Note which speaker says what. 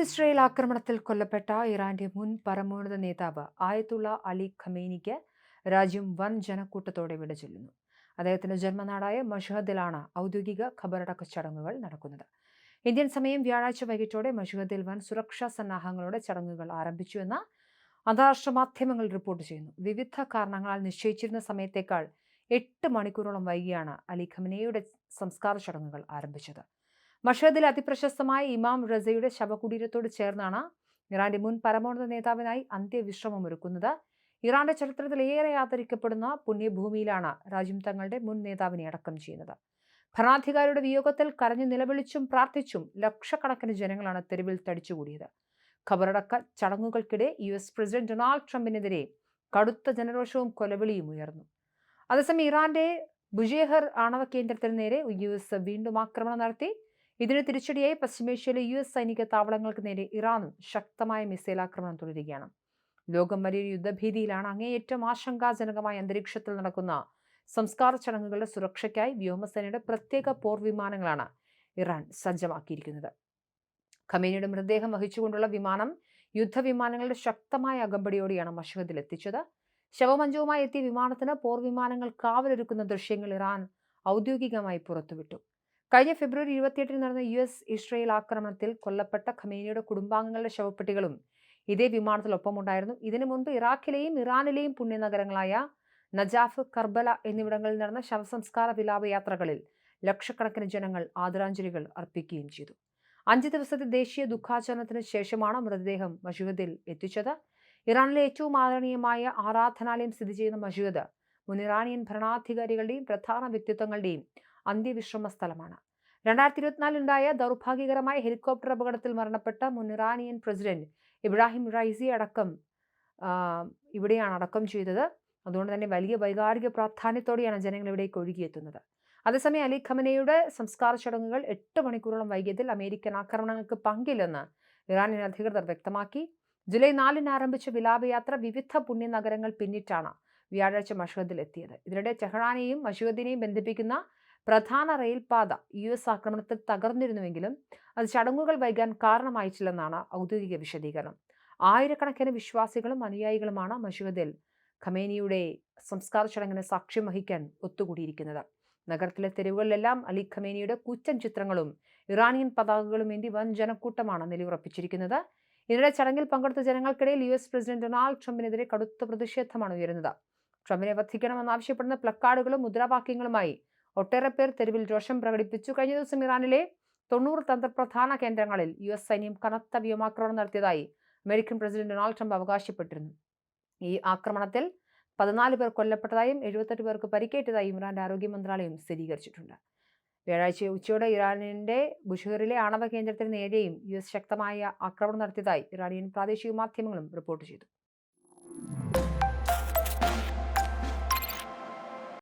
Speaker 1: Israel ആക്രമണത്തിൽ കൊല്ലപ്പെട്ട ഇറാന്റെ മുൻ പരമോന്നത നേതാവ് ആയത്തുള്ള അലി ഖമേനിക്ക് രാജ്യം വൻ ജനക്കൂട്ടത്തോടെ വിട ചൊല്ലുന്നു. അദ്ദേഹത്തിന്റെ ജന്മനാടായ മഷ്ഹദിലാണ് ഔദ്യോഗിക ഖബറടക്ക ചടങ്ങുകൾ നടക്കുന്നത്. ഇന്ത്യൻ സമയം വ്യാഴാഴ്ച വൈകിട്ടോടെ മഷ്ഹദിൽ വൻ സുരക്ഷാ സന്നാഹങ്ങളോടെ ചടങ്ങുകൾ ആരംഭിച്ചുവെന്ന് അന്താരാഷ്ട്ര മാധ്യമങ്ങൾ റിപ്പോർട്ട് ചെയ്യുന്നു. വിവിധ കാരണങ്ങളാൽ നിശ്ചയിച്ചിരുന്ന സമയത്തേക്കാൾ 8 മണിക്കൂറോളം വൈകിയാണ് അലി ഖമേനിയുടെ സംസ്കാര ചടങ്ങുകൾ ആരംഭിച്ചത്. മഷ്ഹദിലെ അതിപ്രശസ്തമായ ഇമാം റസയുടെ ശവകുടീരത്തോട് ചേർന്നാണ് ഇറാന്റെ മുൻ പരമോന്നത നേതാവിനായി അന്ത്യവിശ്രമം ഒരുക്കുന്നത്. ഇറാന്റെ ചരിത്രത്തിൽ ഏറെ ആദരിക്കപ്പെടുന്ന പുണ്യഭൂമിയിലാണ് രാജ്യം തങ്ങളുടെ മുൻ നേതാവിനെ അടക്കം ചെയ്യുന്നത്. ഭരണാധികാരിയുടെ വിയോഗത്തിൽ കരഞ്ഞു നിലവിളിച്ചും പ്രാർത്ഥിച്ചും ലക്ഷക്കണക്കിന് ജനങ്ങളാണ് തെരുവിൽ തടിച്ചുകൂടിയത്. ഖബറടക്ക ചടങ്ങുകൾക്കിടെ US പ്രസിഡന്റ് ഡൊണാൾഡ് ട്രംപിനെതിരെ കടുത്ത ജനരോഷവും കൊലവിളിയും ഉയർന്നു. അതേസമയം ഇറാന്റെ ബുജേഹർ ആണവ കേന്ദ്രത്തിന് നേരെ US വീണ്ടും ആക്രമണം നടത്തി. ഇതിന് തിരിച്ചടിയായി പശ്ചിമേഷ്യയിലെ US സൈനിക താവളങ്ങൾക്ക് നേരെ ഇറാനും ശക്തമായ മിസൈൽ ആക്രമണം തുടരുകയാണ്. ലോകം വലിയൊരു യുദ്ധഭീതിയിലാണ്. അങ്ങേയറ്റം ആശങ്കാജനകമായ അന്തരീക്ഷത്തിൽ നടക്കുന്ന സംസ്കാര ചടങ്ങുകളുടെ സുരക്ഷയ്ക്കായി വ്യോമസേനയുടെ പ്രത്യേക പോർവിമാനങ്ങളാണ് ഇറാൻ സജ്ജമാക്കിയിരിക്കുന്നത്. ഖമേനിയുടെ മൃതദേഹം വഹിച്ചുകൊണ്ടുള്ള വിമാനം യുദ്ധവിമാനങ്ങളുടെ ശക്തമായ അകമ്പടിയോടെയാണ് മഷ്ഹദിൽ എത്തിച്ചത്. ശവമഞ്ചവുമായി എത്തിയ വിമാനത്തിന് പോർവിമാനങ്ങൾ കാവലൊരുക്കുന്ന ദൃശ്യങ്ങൾ ഇറാൻ ഔദ്യോഗികമായി പുറത്തുവിട്ടു. കഴിഞ്ഞ ഫെബ്രുവരി 28 നടന്ന ഇസ്രയേൽ ആക്രമണത്തിൽ കൊല്ലപ്പെട്ട ഖമേനിയുടെ കുടുംബാംഗങ്ങളുടെ ശവപ്പെട്ടികളും ഇതേ വിമാനത്തിലൊപ്പമുണ്ടായിരുന്നു. ഇതിനു മുൻപ് ഇറാഖിലെയും ഇറാനിലെയും പുണ്യനഗരങ്ങളായ നജാഫ്, കർബല എന്നിവിടങ്ങളിൽ നടന്ന ശവസംസ്കാര വിലാപയാത്രകളിൽ ലക്ഷക്കണക്കിന് ജനങ്ങൾ ആദരാഞ്ജലികൾ അർപ്പിക്കുകയും ചെയ്തു. 5 ദിവസത്തെ ദേശീയ ദുഃഖാചരണത്തിന് ശേഷമാണ് മൃതദേഹം മഷ്ഹദിൽ എത്തിച്ചത്. ഇറാനിലെ ഏറ്റവും ആദരണീയമായ ആരാധനാലയം സ്ഥിതി ചെയ്യുന്ന മഷ്ഹദ് മുൻ ഇറാനിയൻ ഭരണാധികാരികളുടെയും പ്രധാന വ്യക്തിത്വങ്ങളുടെയും അന്ത്യവിശ്രമ സ്ഥലമാണ്. 2024 ദൗർഭാഗ്യകരമായ ഹെലികോപ്റ്റർ അപകടത്തിൽ മരണപ്പെട്ട മുൻ ഇറാനിയൻ പ്രസിഡന്റ് ഇബ്രാഹിം റൈസി ഇവിടെയാണ് അടക്കം ചെയ്തത്. അതുകൊണ്ട് തന്നെ വലിയ വൈകാരിക പ്രാധാന്യത്തോടെയാണ് ജനങ്ങൾ ഇവിടേക്ക് ഒഴുകിയെത്തുന്നത്. അതേസമയം അലി ഖമേനിയുടെ സംസ്കാര ചടങ്ങുകൾ 8 മണിക്കൂറോളം വൈകിയതിൽ അമേരിക്കൻ ആക്രമണങ്ങൾക്ക് പങ്കില്ലെന്ന് ഇറാനിയൻ അധികൃതർ വ്യക്തമാക്കി. ജൂലൈ 4 ആരംഭിച്ച വിലാപയാത്ര വിവിധ പുണ്യനഗരങ്ങൾ പിന്നിട്ടാണ് വ്യാഴാഴ്ച മഷ്ഹദിൽ എത്തിയത്. ഇതിനിടെ ടെഹ്റാനെയും മഷ്ഹദിനെയും ബന്ധിപ്പിക്കുന്ന പ്രധാന റെയിൽപാത US ആക്രമണത്തിൽ തകർന്നിരുന്നുവെങ്കിലും അത് ചടങ്ങുകൾ വൈകാൻ കാരണമായിട്ടില്ലെന്നാണ് ഔദ്യോഗിക വിശദീകരണം. ആയിരക്കണക്കിന് വിശ്വാസികളും അനുയായികളുമാണ് മഷ്ഹദിൽ ഖമേനിയുടെ സംസ്കാര ചടങ്ങിന് സാക്ഷ്യം വഹിക്കാൻ ഒത്തുകൂടിയിരിക്കുന്നത്. നഗരത്തിലെ തെരുവുകളിലെല്ലാം അലി ഖമേനിയുടെ കൂറ്റൻ ചിത്രങ്ങളും ഇറാനിയൻ പതാകകളും ഏന്തി വൻ ജനക്കൂട്ടമാണ് നിലയുറപ്പിച്ചിരിക്കുന്നത്. ഇതിനിടെ ചടങ്ങിൽ പങ്കെടുത്ത ജനങ്ങൾക്കിടയിൽ US പ്രസിഡന്റ് ഡൊണാൾഡ് ട്രംപിനെതിരെ കടുത്ത പ്രതിഷേധമാണ് ഉയരുന്നത്. ട്രംപിനെ വധിക്കണമെന്നാവശ്യപ്പെടുന്ന പ്ലക്കാർഡുകളും മുദ്രാവാക്യങ്ങളുമായി ഒട്ടേറെ പേർ തെരുവിൽ രോഷം പ്രകടിപ്പിച്ചു. കഴിഞ്ഞ ദിവസം ഇറാനിലെ 90 തന്ത്രപ്രധാന കേന്ദ്രങ്ങളിൽ US സൈന്യം കനത്ത വ്യോമാക്രമണം നടത്തിയതായി അമേരിക്കൻ പ്രസിഡന്റ് ഡൊണാൾഡ് ട്രംപ് അവകാശപ്പെട്ടിരുന്നു. ഈ ആക്രമണത്തിൽ 14 പേർ കൊല്ലപ്പെട്ടതായും 78 പേർക്ക് പരിക്കേറ്റതായും ഇറാന്റെ ആരോഗ്യ മന്ത്രാലയം സ്ഥിരീകരിച്ചിട്ടുണ്ട്. വ്യാഴാഴ്ച ഉച്ചയോടെ ഇറാനിന്റെ ബുഷേറിലെ ആണവ കേന്ദ്രത്തിന് നേരെയും US ശക്തമായ ആക്രമണം നടത്തിയതായി ഇറാനിയൻ പ്രാദേശിക മാധ്യമങ്ങളും റിപ്പോർട്ട് ചെയ്തു.